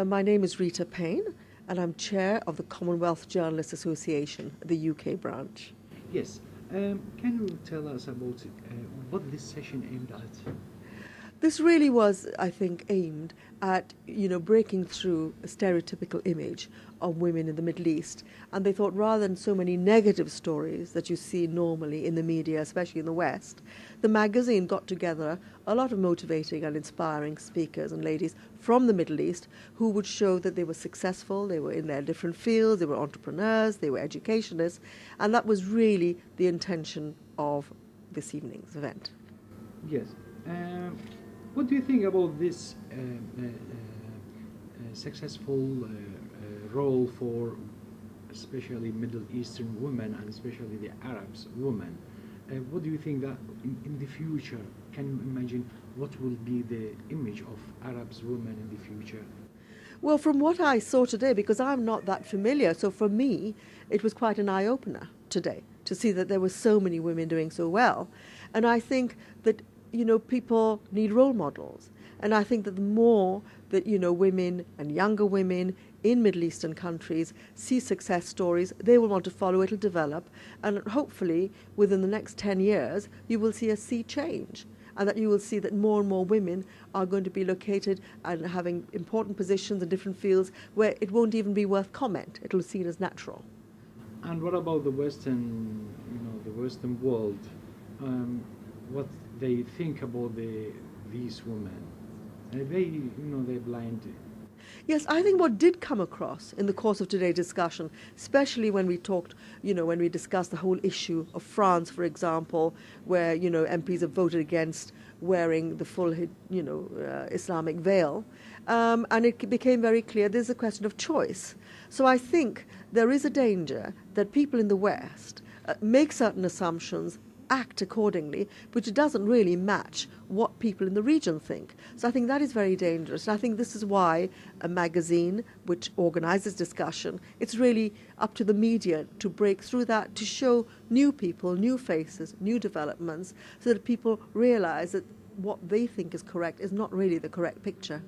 My name is Rita Payne, and I'm chair of the Commonwealth Journalists Association, the UK branch. Yes. Can you tell us about what this session aimed at? This really was, I think, aimed at, breaking through a stereotypical image of women in the Middle East. And they thought rather than so many negative stories that you see normally in the media, especially in the West, the magazine got together a lot of motivating and inspiring speakers and ladies from the Middle East who would show that they were successful, they were in their different fields, they were entrepreneurs, they were educationists, and that was really the intention of this evening's event. Yes. What do you think about this successful role for especially Middle Eastern women and especially the Arabs women? What do you think that in the future, can you imagine what will be the image of Arabs women in the future? Well, from what I saw today, because I'm not that familiar, so for me, it was quite an eye-opener today to see that there were so many women doing so well. And I think that people need role models. And I think that the more that, women and younger women in Middle Eastern countries see success stories, they will want to follow, it'll develop. And hopefully, within the next 10 years, you will see a sea change. And that you will see that more and more women are going to be located and having important positions in different fields where it won't even be worth comment. It'll be seen as natural. And what about the Western world? What they think about these women? They're blind. Yes, I think what did come across in the course of today's discussion, especially when we talked, when we discussed the whole issue of France, for example, where, MPs have voted against wearing the full, Islamic veil, and it became very clear there's a question of choice. So I think there is a danger that people in the West make certain assumptions, act accordingly, which doesn't really match what people in the region think. So I think that is very dangerous. And I think this is why a magazine which organizes discussion, it's really up to the media to break through that, to show new people, new faces, new developments, so that people realize that what they think is correct is not really the correct picture.